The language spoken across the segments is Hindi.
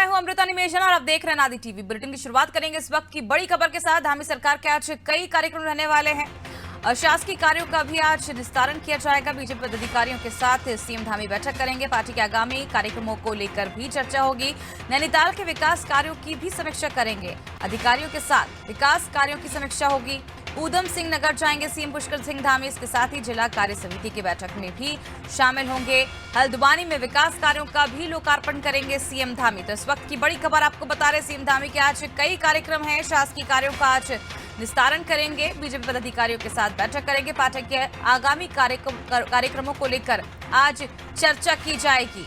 मैं हूं अमृता निमेशन और आप देख रहे हैं नादी टीवी। बुलेटिन की शुरुआत करेंगे इस वक्त की बड़ी खबर के साथ। धामी सरकार के आज कई कार्यक्रम रहने वाले हैं। शासकीय कार्यों का भी आज निस्तारण किया जाएगा। बीजेपी पदाधिकारियों के साथ सीएम धामी बैठक करेंगे। पार्टी के आगामी कार्यक्रमों को लेकर भी चर्चा होगी। नैनीताल के विकास कार्यों की भी समीक्षा करेंगे। अधिकारियों के साथ विकास कार्यों की समीक्षा होगी। ऊधम सिंह नगर जाएंगे सीएम पुष्कर सिंह धामी। इसके साथ ही जिला कार्य समिति की बैठक में भी शामिल होंगे। हल्द्वानी में विकास कार्यों का भी लोकार्पण करेंगे सीएम धामी। तो इस वक्त की बड़ी खबर आपको बता रहे सीएम धामी के आज कई कार्यक्रम हैं। शासकीय कार्यों का आज निस्तारण करेंगे। बीजेपी पदाधिकारियों के साथ बैठक करेंगे। पार्टी के आगामी कार्यक्रमों को लेकर आज चर्चा की जाएगी।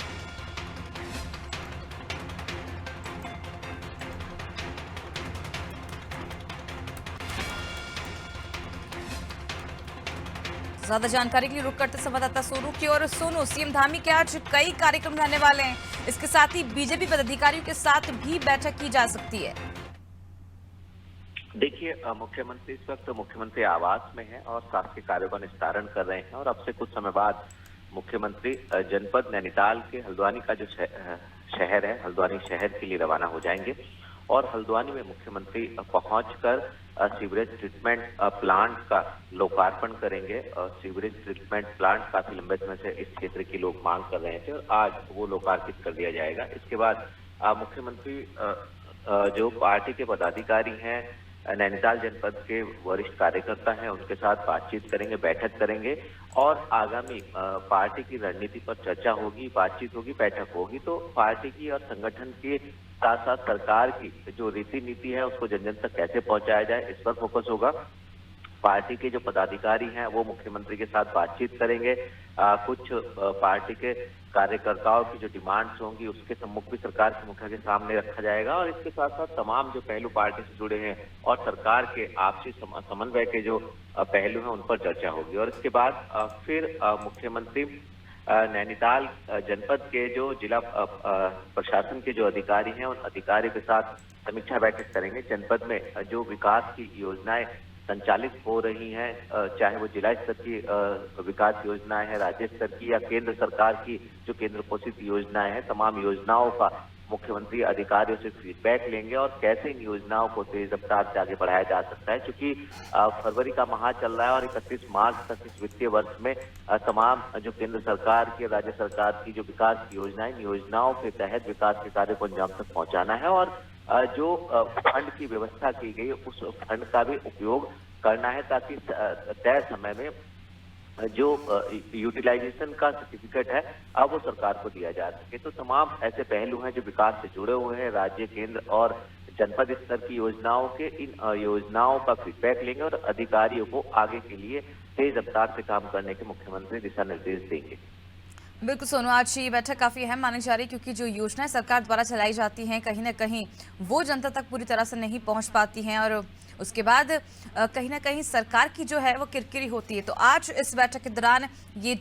ज्यादा जानकारी के लिए रुक करते संवाददाता सोनू की ओर। सोनू, सीएम धामी के आज कई कार्यक्रम रहने वाले हैं। इसके साथ ही बीजेपी पदाधिकारियों के साथ भी बैठक की जा सकती है। देखिए, मुख्यमंत्री इस वक्त मुख्यमंत्री आवास में है और शासकीय कार्यों का निस्तारण कर रहे हैं और अब से कुछ समय बाद मुख्यमंत्री जनपद नैनीताल के हल्द्वानी का जो शहर है, हल्द्वानी शहर के लिए रवाना हो जाएंगे और हल्द्वानी में मुख्यमंत्री पहुंचकर सीवरेज ट्रीटमेंट प्लांट का लोकार्पण करेंगे। सीवरेज ट्रीटमेंट प्लांट काफी लंबे समय से इस क्षेत्र के लोग मांग कर रहे थे और आज वो लोकार्पित कर दिया जाएगा। इसके बाद मुख्यमंत्री जो पार्टी के पदाधिकारी हैं, नैनीताल जनपद के वरिष्ठ कार्यकर्ता हैं, उनके साथ बातचीत करेंगे, बैठक करेंगे और आगामी पार्टी की रणनीति पर चर्चा होगी, बातचीत होगी, बैठक होगी। तो पार्टी की और संगठन के साथ साथ सरकार की जो रीति नीति है उसको जन जन तक कैसे पहुंचाया जाए, इस पर फोकस होगा। पार्टी के जो पदाधिकारी हैं वो मुख्यमंत्री के साथ बातचीत करेंगे। कुछ पार्टी के कार्यकर्ताओं की जो डिमांड्स होंगी उसके सम्मुख भी सरकार के मुखिया के सामने रखा जाएगा और इसके साथ साथ तमाम जो पहलू पार्टी से जुड़े हैं और सरकार के आपसी समन्वय के जो पहलू हैं उन पर चर्चा होगी। और इसके बाद फिर मुख्यमंत्री नैनीताल जनपद के जो जिला प्रशासन के जो अधिकारी हैं उन अधिकारियों के साथ समीक्षा बैठक करेंगे। जनपद में जो विकास की योजनाएं संचालित हो रही हैं, चाहे वो जिला स्तर की विकास योजनाएं हैं, राज्य स्तर की या केंद्र सरकार की जो केंद्र पोषित योजनाएं हैं, तमाम योजनाओं का मुख्यमंत्री अधिकारियों से फीडबैक लेंगे और कैसे इन योजनाओं को तेज रफ्तार से आगे बढ़ाया जा सकता है। क्योंकि फरवरी का माह चल रहा है और 31 मार्च तक इस वित्तीय वर्ष में तमाम जो केंद्र सरकार की, राज्य सरकार की जो विकास की योजनाएं, योजनाओं के तहत विकास के कार्य को अंजाम तक पहुंचाना है और जो फंड की व्यवस्था की गई उस फंड का भी उपयोग करना है ताकि तय समय में जो यूटिलाइजेशन का सर्टिफिकेट है अब वो सरकार को दिया जा सके। तो तमाम ऐसे पहलू हैं जो विकास से जुड़े हुए हैं। राज्य, केंद्र और जनपद स्तर की योजनाओं के इन योजनाओं का फीडबैक लेंगे और अधिकारियों को आगे के लिए तेज रफ्तार से काम करने के मुख्यमंत्री दिशा निर्देश देंगे। बिल्कुल सोनू, आज ये बैठक काफी अहम मानी जा रही है क्योंकि जो योजनाएं सरकार द्वारा चलाई जाती हैं कहीं ना कहीं वो जनता तक पूरी तरह से नहीं पहुंच पाती हैं और उसके बाद कहीं ना कहीं सरकार की जो है वो किरकिरी होती है। तो आज इस बैठक के दौरान ये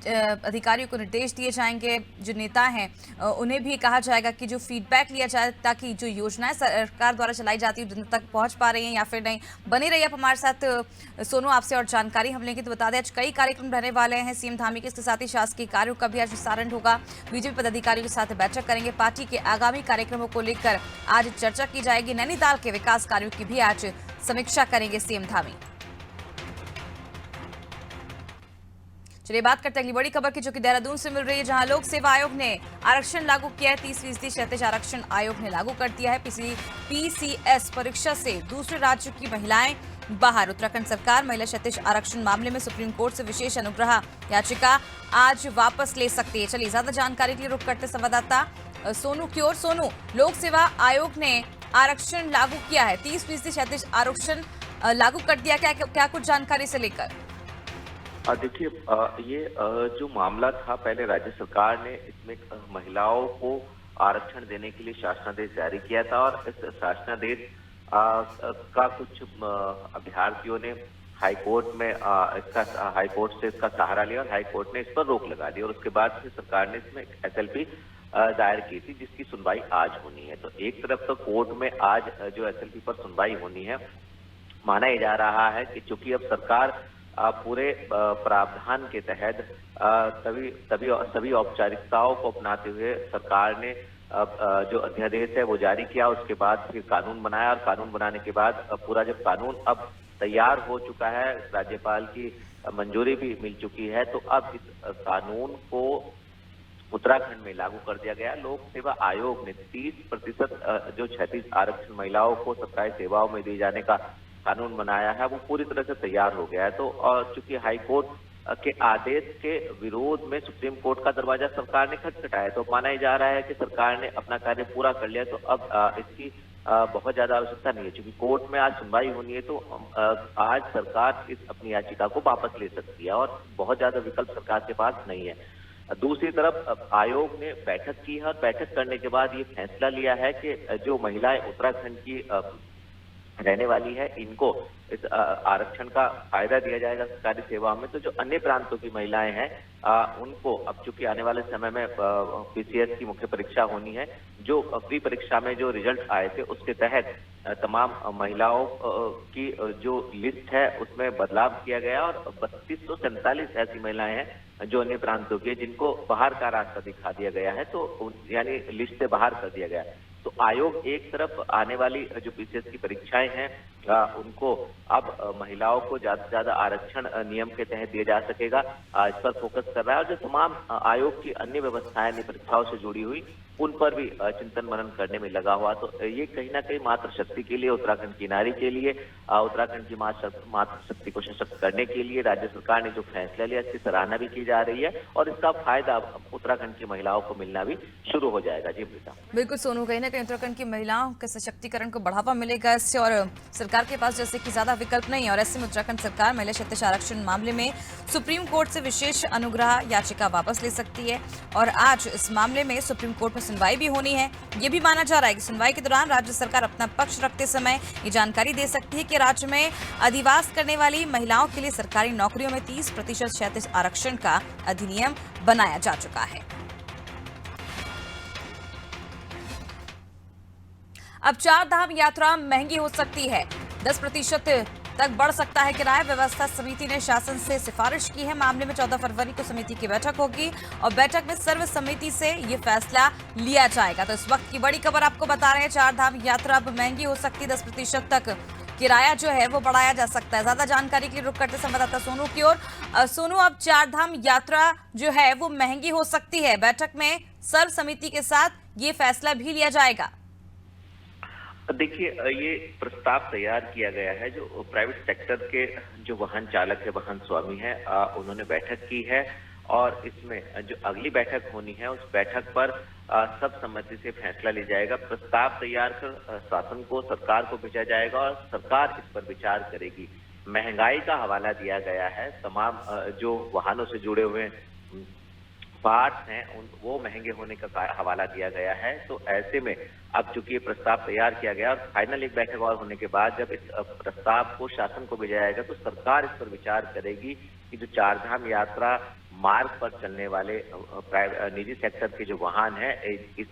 अधिकारियों को निर्देश दिए जाएंगे, जो नेता हैं उन्हें भी कहा जाएगा कि जो फीडबैक लिया जाए ताकि जो योजनाएं सरकार द्वारा चलाई जाती है जनता तक पहुंच पा रही हैं या फिर नहीं। बने रहिए आप हमारे साथ सोनू, आपसे और जानकारी हम लेंगे। तो बता दें आज कई कार्यक्रम रहने वाले हैं सीएम धामी के। इसके साथ ही शासकीय कार्यों का भी आज निस्तारण होगा। बीजेपी पदाधिकारियों के साथ बैठक करेंगे। पार्टी के आगामी कार्यक्रमों को लेकर आज चर्चा की जाएगी। नैनीताल के विकास कार्यों की भी आज समीक्षा करेंगे सीएम धामी। चलिए बात करते हैं अगली बड़ी खबर की, जो कि देहरादून से मिल रही है, जहां लोक सेवा आयोग ने आरक्षण लागू किया है। 30% क्षैतिज आरक्षण आयोग ने लागू कर दिया है। पीसीएस परीक्षा से दूसरे राज्य की महिलाएं बाहर। उत्तराखंड सरकार महिला क्षैतिज आरक्षण मामले में सुप्रीम कोर्ट से विशेष अनुग्रह याचिका आज वापस ले सकती है। चलिए ज्यादा जानकारी के लिए रुक करते संवाददाता सोनू की ओर। सोनू, लोक सेवा आयोग ने आरक्षण लागू किया है, 30% क्षैतिज आरक्षण लागू कर दिया, क्या कुछ जानकारी से लेकर? देखिए, ये जो मामला था, पहले राज्य सरकार ने इसमें महिलाओं को आरक्षण देने के लिए शासनादेश जारी किया था और इस शासनादेश का कुछ अभ्यर्थियों ने हाईकोर्ट में हाईकोर्ट से इसका सहारा लिया और हाईकोर्ट ने इस पर रोक लगा दी और उसके बाद से सरकार ने इसमें एसएलपी दायर की थी जिसकी सुनवाई आज होनी है। तो एक तरफ तो कोर्ट में आज जो एसएलपी पर सुनवाई होनी है, माना ही जा रहा है कि चूंकि अब सरकार पूरे प्रावधान के तहत सभी औपचारिकताओं को अपनाते हुए सरकार ने जो अध्यादेश है वो जारी किया, उसके बाद फिर कानून बनाया और कानून बनाने के बाद पूरा जब कानून अब तैयार हो चुका है, राज्यपाल की मंजूरी भी मिल चुकी है, तो अब इस कानून को उत्तराखंड में लागू कर दिया गया। लोक सेवा आयोग ने 30% जो 36 आरक्षण महिलाओं को सरकारी सेवाओं में दिए जाने का कानून बनाया है, वो पूरी तरह से तैयार हो गया है। तो चूंकि हाईकोर्ट के आदेश के विरोध में सुप्रीम कोर्ट का दरवाजा सरकार ने खटखटाया, तो माना ही जा रहा है कि सरकार ने अपना कार्य पूरा कर लिया, तो अब इसकी बहुत ज्यादा आवश्यकता नहीं है। चूंकि कोर्ट में आज सुनवाई होनी है, तो आज सरकार इस अपनी याचिका को वापस ले सकती है और बहुत ज्यादा विकल्प सरकार के पास नहीं है। दूसरी तरफ आयोग ने बैठक की है और बैठक करने के बाद ये फैसला लिया है कि जो महिलाएं उत्तराखंड की रहने वाली है, इनको इस आरक्षण का फायदा दिया जाएगा सरकारी सेवा में। तो जो अन्य प्रांतों की महिलाएं हैं उनको अब चूंकि आने वाले समय में पीसीएस की मुख्य परीक्षा होनी है, जो प्री परीक्षा में जो रिजल्ट आए थे उसके तहत तमाम महिलाओं की जो लिस्ट है उसमें बदलाव किया गया और 3247 ऐसी महिलाएं हैं जो अन्य प्रांतों की, जिनको बाहर का रास्ता दिखा दिया गया है, तो यानी लिस्ट से बाहर कर दिया गया है। तो आयोग एक तरफ आने वाली जो पीसीएस की परीक्षाएं हैं उनको अब महिलाओं को ज्यादा से ज्यादा आरक्षण नियम के तहत दिया जा सकेगा, इस पर फोकस कर रहा है। और जो तमाम आयोग की अन्य व्यवस्थाएं परीक्षाओं से जुड़ी हुई उन पर भी चिंतन मनन करने में लगा हुआ। तो ये कहीं ना कहीं मातृशक्ति के लिए, उत्तराखंड की नारी के लिए, उत्तराखंड की मातृशक्ति को सशक्त करने के लिए राज्य सरकार ने जो फैसला लिया, इसकी सराहना भी की जा रही है और इसका फायदा उत्तराखंड की महिलाओं को मिलना भी शुरू हो जाएगा। जी प्रीता। बिल्कुल सोनू, कहीं ना कहीं उत्तराखंड की महिलाओं के सशक्तिकरण को बढ़ावा मिलेगा इससे, और सरकार के पास जैसे कि ज्यादा विकल्प नहीं है, और ऐसे में उत्तराखंड सरकार महिला क्षतिश आरक्षण मामले में सुप्रीम कोर्ट से विशेष अनुग्रह याचिका वापस ले सकती है। और आज इस मामले में सुप्रीम कोर्ट में सुनवाई भी होनी है। ये भी माना जा रहा है कि सुनवाई के दौरान राज्य सरकार अपना पक्ष रखते समय ये जानकारी दे सकती है कि राज्य में अधिवास करने वाली महिलाओं के लिए सरकारी नौकरियों में 30% क्षैतिज आरक्षण का अधिनियम बनाया जा चुका है। अब 4 धाम यात्रा महंगी हो सकती है, 10% तक बढ़ सकता है किराया। व्यवस्था समिति ने शासन से सिफारिश की है। मामले में 14 फरवरी को समिति की बैठक होगी और बैठक में सर्वसम्मति से ये फैसला लिया जाएगा। तो इस वक्त की बड़ी खबर आपको बता रहे हैं, 4 धाम यात्रा अब महंगी हो सकती है, 10% तक किराया जो है वो बढ़ाया जा सकता है। ज्यादा जानकारी के लिए रुक करते संवाददाता सोनू की ओर। सोनू, अब 4 धाम यात्रा जो है वो महंगी हो सकती है, बैठक में सर्वसम्मति के साथ ये फैसला भी लिया जाएगा। देखिए, ये प्रस्ताव तैयार किया गया है। जो प्राइवेट सेक्टर के जो वाहन चालक है, वाहन स्वामी है, उन्होंने बैठक की है और इसमें जो अगली बैठक होनी है उस बैठक पर सब सम्मति से फैसला लिया जाएगा। प्रस्ताव तैयार कर शासन को, सरकार को भेजा जाएगा और सरकार इस पर विचार करेगी। महंगाई का हवाला दिया गया है, तमाम जो वाहनों से जुड़े हुए पार्ट्स हैं वो महंगे होने का हवाला दिया गया है। तो ऐसे में अब चूंकि ये प्रस्ताव तैयार किया गया और फाइनल एक बैठक और होने के बाद जब इस प्रस्ताव को शासन को भेजा जाएगा तो सरकार इस पर विचार करेगी कि जो 4 धाम यात्रा मार्ग पर चलने वाले निजी सेक्टर के जो वाहन है,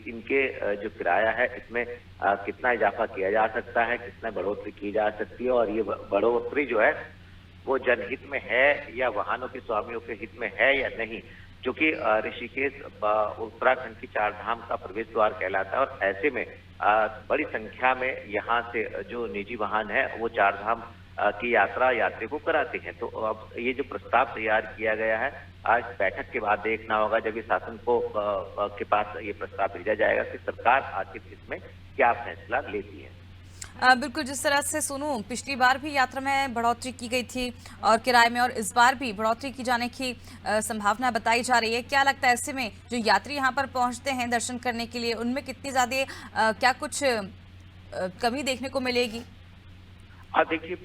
इनके जो किराया है इसमें कितना इजाफा किया जा सकता है, कितना बढ़ोतरी की जा सकती है और ये बढ़ोतरी जो है वो जनहित में है या वाहनों के स्वामियों के हित में है या नहीं। क्योंकि ऋषिकेश उत्तराखंड की 4 धाम का प्रवेश द्वार कहलाता है और ऐसे में बड़ी संख्या में यहाँ से जो निजी वाहन है वो 4 धाम की यात्री को कराते हैं। तो अब ये जो प्रस्ताव तैयार किया गया है, आज बैठक के बाद देखना होगा जब ये शासन को के पास ये प्रस्ताव भेजा जाएगा कि सरकार आखिर इसमें क्या फैसला लेती है। बिल्कुल, जिस तरह से सोनू पिछली बार भी यात्रा में बढ़ोतरी की गई थी और किराए में, और इस बार भी बढ़ोतरी की जाने की संभावना बताई जा रही है, क्या लगता है ऐसे में जो यात्री यहाँ पर पहुँचते हैं दर्शन करने के लिए, उनमें कितनी ज्यादा क्या कुछ कमी देखने को मिलेगी? देखिए,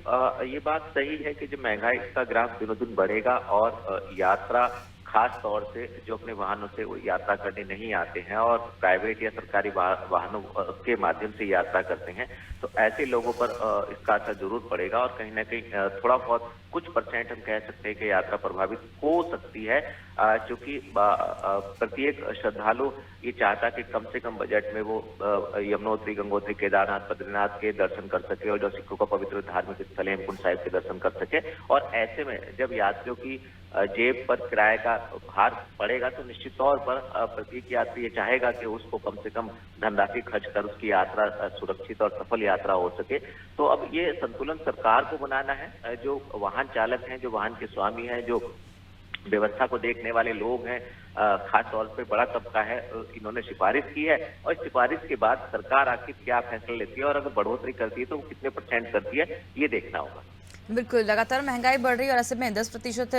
ये बात सही है कि जो महंगाई का ग्राफ दिनों दिन बढ़ेगा और यात्रा खास तौर से जो अपने वाहनों से वो यात्रा करने नहीं आते हैं और प्राइवेट या सरकारी वाहनों के माध्यम से यात्रा करते हैं, तो ऐसे लोगों पर इसका असर जरूर पड़ेगा और कहीं ना कहीं थोड़ा बहुत कुछ परसेंट हम कह सकते हैं कि यात्रा प्रभावित हो सकती है, क्योंकि प्रत्येक श्रद्धालु ये चाहता कि कम से कम बजट में वो यमुनोत्री, गंगोत्री, केदारनाथ, बद्रीनाथ के दर्शन कर सके और जो सिखों का पवित्र धार्मिक स्थल है हेमकुंड साहिब के दर्शन कर सके। और ऐसे में जब यात्रियों की जेब पर किराए का भार पड़ेगा तो निश्चित तौर पर प्रत्येक यात्री ये चाहेगा कि उसको कम से कम धनराशि खर्च कर उसकी यात्रा सुरक्षित और सफल यात्रा हो सके। तो अब ये संतुलन सरकार को बनाना है। जो वाहन चालक हैं, जो वाहन के स्वामी हैं, जो व्यवस्था को देखने वाले लोग हैं, खास तौर पे बड़ा तबका है, इन्होंने सिफारिश की है और इस सिफारिश के बाद सरकार आखिर क्या फैसला लेती है और अगर बढ़ोतरी करती है तो वो कितने % करती है, ये देखना होगा। बिल्कुल, लगातार महंगाई बढ़ रही है और ऐसे में 10%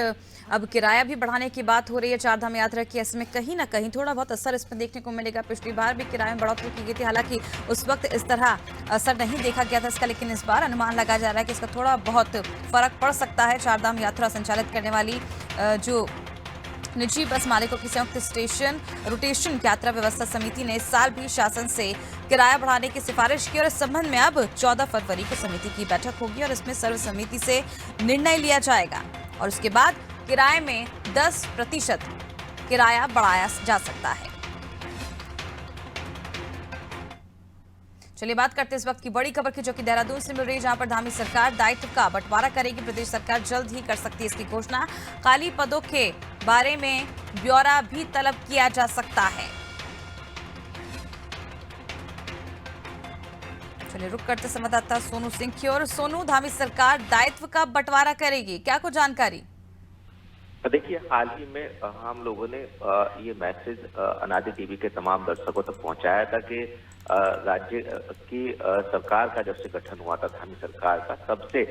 अब किराया भी बढ़ाने की बात हो रही है चारधाम यात्रा की। ऐसे में कहीं ना कहीं थोड़ा बहुत असर इसमें देखने को मिलेगा। पिछली बार भी किराए में बढ़ोतरी की गई थी, हालांकि उस वक्त इस तरह असर नहीं देखा गया था इसका, लेकिन इस बार अनुमान लगाया जा रहा है कि इसका थोड़ा बहुत फर्क पड़ सकता है। चारधाम यात्रा संचालित करने वाली जो निजी बस मालिकों की संयुक्त स्टेशन रोटेशन यात्रा व्यवस्था समिति ने इस साल भी शासन से किराया बढ़ाने की सिफारिश की और इस संबंध में अब 14 फरवरी को समिति की बैठक होगी और इसमें सर्वसम्मति से निर्णय लिया जाएगा और उसके बाद किराए में 10% किराया बढ़ाया जा सकता है। चलिए बात करते हैं इस वक्त की बड़ी खबर की, जो कि देहरादून से मिल रही है, जहां पर धामी सरकार दायित्व का बंटवारा करेगी। प्रदेश सरकार जल्द ही कर सकती है इसकी घोषणा। खाली पदों के बारे में ब्यौरा भी तलब किया जा सकता है। चलिए रुक करते संवाददाता सोनू सिंह की ओर। सोनू, धामी सरकार दायित्व का बंटवारा करेगी, क्या कुछ जानकारी? देखिए, हाल ही में हम लोगों ने ये मैसेज अनादि टीवी के तमाम दर्शकों तक पहुंचाया था कि राज्य की सरकार का जब से गठन हुआ था, धामी सरकार का, तब से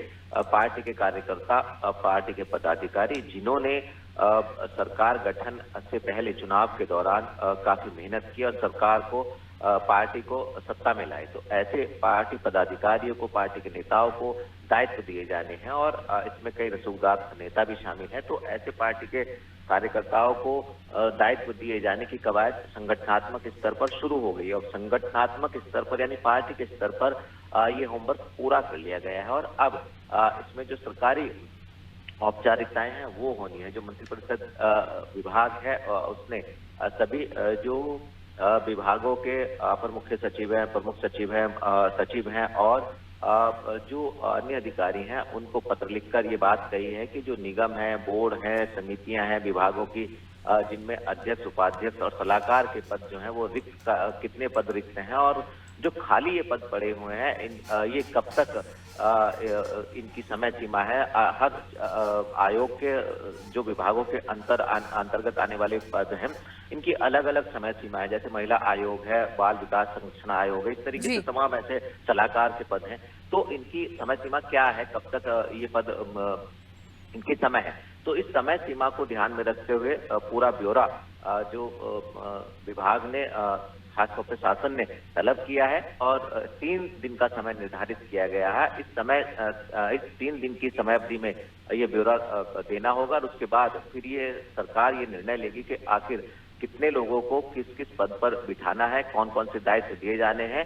पार्टी के कार्यकर्ता, पार्टी के पदाधिकारी, जिन्होंने सरकार गठन से पहले चुनाव के दौरान काफी मेहनत की और सरकार को पार्टी को सत्ता में लाए, तो ऐसे पार्टी पदाधिकारियों को, पार्टी के नेताओं को दायित्व दिए जाने हैं और इसमें कई रसूखदार नेता भी शामिल हैं। तो ऐसे पार्टी के कार्यकर्ताओं को दायित्व दिए जाने की कवायद संगठनात्मक स्तर पर शुरू हो गई और संगठनात्मक स्तर पर यानी पार्टी के स्तर पर ये होमवर्क पूरा कर लिया गया है और अब इसमें जो सरकारी औपचारिकताएं हैं वो होनी है। जो मंत्रिपरिषद विभाग है उसने सभी जो विभागों के अपर मुख्य सचिव हैं, प्रमुख सचिव हैं, सचिव हैं और जो अन्य अधिकारी हैं उनको पत्र लिखकर ये बात कही है कि जो निगम है, बोर्ड है, समितियां हैं विभागों की, जिनमें अध्यक्ष, उपाध्यक्ष और सलाहकार के पद जो हैं वो रिक्त, कितने पद रिक्त हैं और जो खाली ये पद पड़े हुए हैं ये कब तक इनकी समय सीमा है। हर आयोग के जो विभागों के अंतर्गत आने वाले पद हैं इनकी अलग अलग समय सीमा है, जैसे महिला आयोग है, बाल विकास संरक्षण आयोग है, इस तरीके से तमाम ऐसे सलाहकार के पद हैं। तो इनकी समय सीमा क्या है, कब तक ये पद इनकी समय है, तो इस समय सीमा को ध्यान में रखते हुए पूरा ब्यौरा जो विभाग ने, खासतौर पर शासन ने तलब किया है और 3 दिन का समय निर्धारित किया गया है। इस 3 दिन की समय अवधि में ये ब्यौरा देना होगा और उसके बाद फिर ये सरकार ये निर्णय लेगी कि आखिर कितने लोगों को किस किस पद पर बिठाना है, कौन कौन से दायित्व दिए जाने हैं।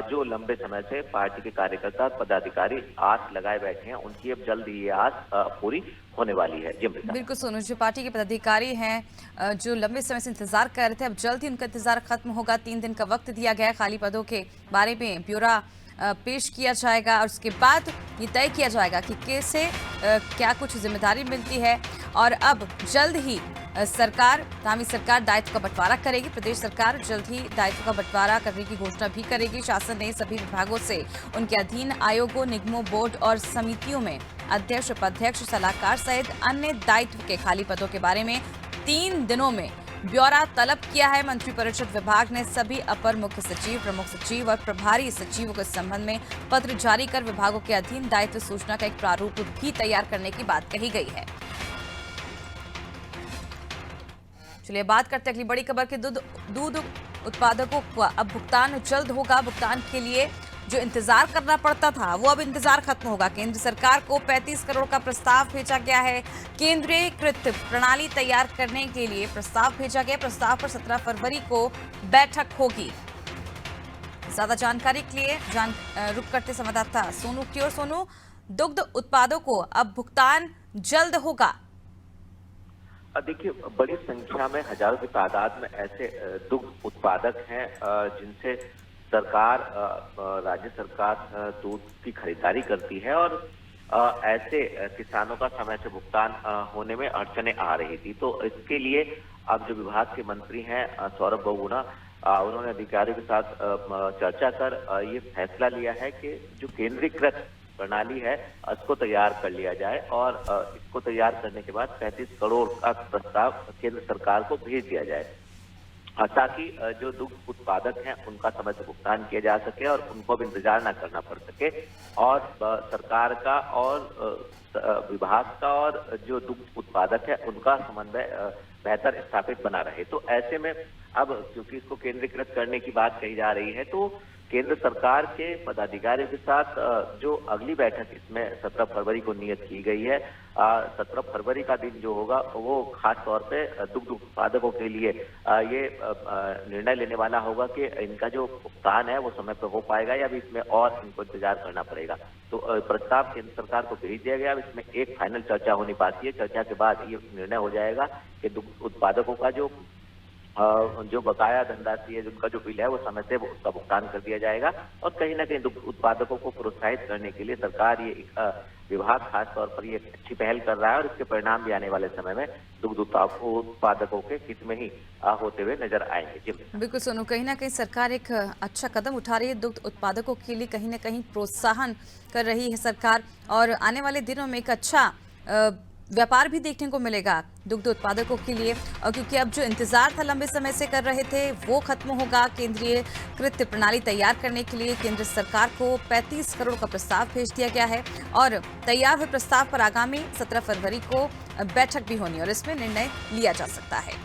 जो लंबे समय से पार्टी के कार्यकर्ता, पदाधिकारी आस लगाए बैठे हैं, उनकी अब जल्द ही ये आस पूरी होने वाली है। जी बिल्कुल सोनू, जो पार्टी के पदाधिकारी हैं जो लंबे समय से इंतजार कर रहे थे, अब जल्द ही उनका इंतजार खत्म होगा। 3 दिन का वक्त दिया गया है। खाली पदों के बारे में ब्यौरा पेश किया जाएगा और उसके बाद ये तय किया जाएगा कि कैसे क्या कुछ जिम्मेदारी मिलती है और अब जल्द ही सरकार, धामी सरकार दायित्व का बंटवारा करेगी। प्रदेश सरकार जल्द ही दायित्व का बंटवारा करने की घोषणा भी करेगी। शासन ने सभी विभागों से उनके अधीन आयोगों, निगमों, बोर्ड और समितियों में अध्यक्ष, उपाध्यक्ष, सलाहकार सहित अन्य दायित्व के खाली पदों के बारे में 3 दिनों में ब्यौरा तलब किया है। मंत्रिपरिषद विभाग ने सभी अपर मुख्य सचिव, प्रमुख सचिव और प्रभारी सचिवों के संबंध में पत्र जारी कर विभागों के अधीन दायित्व सूचना का एक प्रारूप भी तैयार करने की बात कही गई है। चलिए बात करते हैं अगली बड़ी खबर की। दूध उत्पादकों को अब भुगतान जल्द होगा। भुगतान के लिए जो इंतजार करना पड़ता था वो अब इंतजार खत्म होगा। केंद्र सरकार को 35 करोड़ का प्रस्ताव भेजा गया है। केंद्रीकृत प्रणाली तैयार करने के लिए प्रस्ताव भेजा गया। प्रस्ताव पर 17 फरवरी को बैठक होगी। ज्यादा जानकारी के लिए रुक करते संवाददाता सोनू की ओर। सोनू, दुग्ध उत्पादों को अब भुगतान जल्द होगा? देखिए, बड़ी संख्या में हजारों की तादाद में ऐसे दुग्ध उत्पादक हैं जिनसे सरकार राज्य सरकार दूध की खरीदारी करती है और ऐसे किसानों का समय से भुगतान होने में अड़चने आ रही थी। तो इसके लिए अब जो विभाग के मंत्री हैं सौरभ बहुगुणा, उन्होंने अधिकारियों के साथ चर्चा कर ये फैसला लिया है कि जो केंद्रीकृत प्रणाली है उसको तैयार कर लिया जाए और इसको तैयार करने के बाद 35 करोड़ का प्रस्ताव केंद्र सरकार को भेज दिया जाए ताकि जो दुग्ध उत्पादक हैं उनका समय से भुगतान किया जा सके और उनको अब इंतजार न करना पड़ सके और सरकार का और विभाग का और जो दुग्ध उत्पादक है उनका समन्वय बेहतर स्थापित बना रहे। तो ऐसे में अब क्योंकि इसको केंद्रीकृत करने की बात कही जा रही है तो केंद्र सरकार के पदाधिकारियों के साथ जो अगली बैठक इसमें 17 फरवरी को नियत की गई है, 17 फरवरी का दिन जो होगा वो खास तौर पे दुग्ध उत्पादकों के लिए ये निर्णय लेने वाला होगा कि इनका जो भुगतान है वो समय पर हो पाएगा या अभी इसमें और इनको इंतजार करना पड़ेगा। तो प्रस्ताव केंद्र सरकार को भेज दिया गया। अब इसमें एक फाइनल चर्चा होनी बाकी है। चर्चा के बाद ये निर्णय हो जाएगा कि दुग्ध उत्पादकों का जो बकाया धनराशि है, जिनका जो बिल है वो समय से उसका भुगतान कर दिया जाएगा और कहीं ना कहीं दुग्ध उत्पादकों को प्रोत्साहित करने के लिए सरकार ये विभाग खास तौर पर ये अच्छी पहल कर रहा है और इसके परिणाम भी आने वाले समय में दुग्ध उत्पादकों के हित में ही होते हुए नजर आएंगे। जी बिल्कुल सोनू, कहीं ना कहीं सरकार एक अच्छा कदम उठा रही है दुग्ध उत्पादकों के लिए, कहीं ना कहीं प्रोत्साहन कर रही है सरकार और आने वाले दिनों में एक अच्छा व्यापार भी देखने को मिलेगा दुग्ध उत्पादकों के लिए। और क्योंकि अब जो इंतजार था लंबे समय से कर रहे थे वो खत्म होगा। केंद्रीय कृत प्रणाली तैयार करने के लिए केंद्र सरकार को 35 करोड़ का प्रस्ताव भेज दिया गया है और तैयार हुए प्रस्ताव पर आगामी 17 फरवरी को बैठक भी होनी और इसमें निर्णय लिया जा सकता है।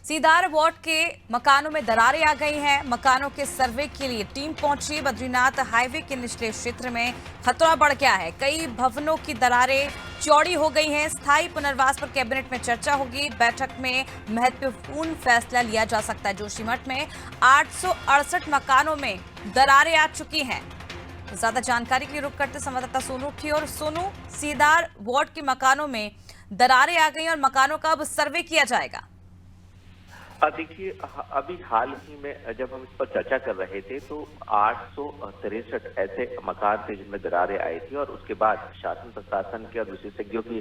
सीधार वार्ड के मकानों में दरारें आ गई हैं। मकानों के सर्वे के लिए टीम पहुंची। बद्रीनाथ हाईवे के निचले क्षेत्र में खतरा बढ़ गया है। कई भवनों की दरारें चौड़ी हो गई हैं। स्थायी पुनर्वास पर कैबिनेट में चर्चा होगी। बैठक में महत्वपूर्ण फैसला लिया जा सकता है। जोशीमठ में 868 मकानों में दरारें आ चुकी हैं। ज्यादा जानकारी के लिए रुक करते संवाददाता सोनू की। और सोनू, सीधार वार्ड के मकानों में दरारें आ गई और मकानों का अब सर्वे किया जाएगा। देखिए, अभी हाल ही में जब हम इस पर चर्चा कर रहे थे तो 863 ऐसे मकान थे जिनमें दरारें आई थी और उसके बाद शासन प्रशासन के और विशेषज्ञों की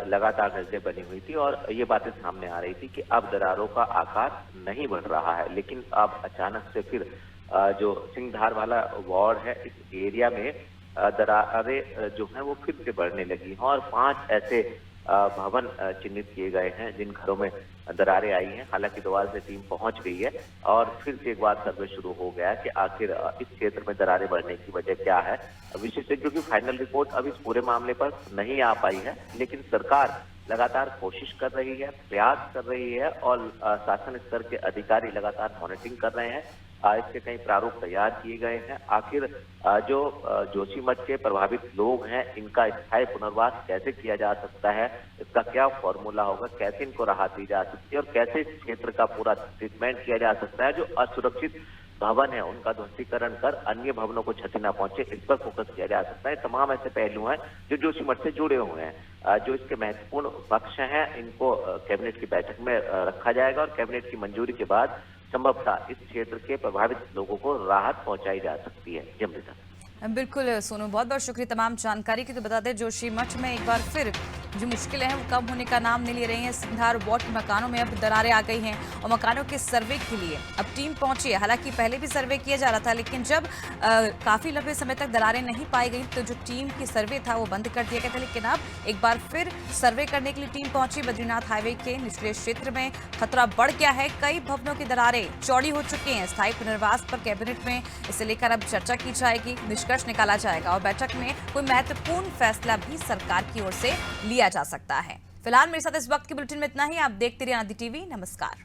लगातार नजरें बनी हुई थी और ये बातें सामने आ रही थी कि अब दरारों का आकार नहीं बढ़ रहा है। लेकिन अब अचानक से फिर जो सिंहधार वाला वार्ड है इस एरिया में दरारें जो है वो फिर से बढ़ने लगी हैं और 5 ऐसे भवन चिन्हित किए गए हैं जिन घरों में दरारें आई हैं। हालांकि दोबारा से टीम पहुंच गई है और फिर से एक बार सर्वे शुरू हो गया है कि आखिर इस क्षेत्र में दरारें बढ़ने की वजह क्या है। विशेषज्ञों की फाइनल रिपोर्ट अब इस पूरे मामले पर नहीं आ पाई है, लेकिन सरकार लगातार कोशिश कर रही है, प्रयास कर रही है और शासन स्तर के अधिकारी लगातार मॉनिटरिंग कर रहे हैं। इसके कई प्रारूप तैयार किए गए हैं। आखिर जो जोशीमठ के प्रभावित लोग हैं इनका स्थायी पुनर्वास कैसे किया जा सकता है, इसका क्या फॉर्मूला होगा, कैसे इनको राहत दी जा सकती है और कैसे इस क्षेत्र का पूरा ट्रीटमेंट किया जा सकता है। जो असुरक्षित भवन है उनका ध्वस्तीकरण कर अन्य भवनों को क्षति न पहुंचे, इस पर फोकस किया जा सकता है। तमाम ऐसे पहलू हैं जो जोशीमठ से जुड़े हुए हैं। जो इसके महत्वपूर्ण पक्ष हैं इनको कैबिनेट की बैठक में रखा जाएगा और कैबिनेट की मंजूरी के बाद संभवतः इस क्षेत्र के प्रभावित लोगों को राहत पहुंचाई जा सकती है। जमृता। बिल्कुल सोनू, बहुत बहुत शुक्रिया तमाम जानकारी की। तो बता दें जोशीमठ में एक बार फिर जो मुश्किलें हैं वो कम होने का नाम नहीं ले रही हैं। सिंहधार वार्ड के मकानों में अब दरारें आ गई हैं और मकानों के सर्वे के लिए अब टीम पहुंची है। हालांकि पहले भी सर्वे किया जा रहा था, लेकिन जब काफी लंबे समय तक दरारें नहीं पाई गई तो जो टीम की सर्वे था वो बंद कर दिया गया था। लेकिन अब एक बार फिर सर्वे करने के लिए टीम पहुंची। बद्रीनाथ हाईवे के निचले क्षेत्र में खतरा बढ़ गया है। कई भवनों की दरारें चौड़ी हो चुकी हैं। स्थायी पुनर्वास पर कैबिनेट में इसे लेकर अब चर्चा की जाएगी, निष्कर्ष निकाला जाएगा और बैठक में कोई महत्वपूर्ण फैसला भी सरकार की ओर से लिया जा सकता है। फिलहाल मेरे साथ इस वक्त के बुलेटिन में इतना ही। आप देखते रहिए आदि टीवी। नमस्कार।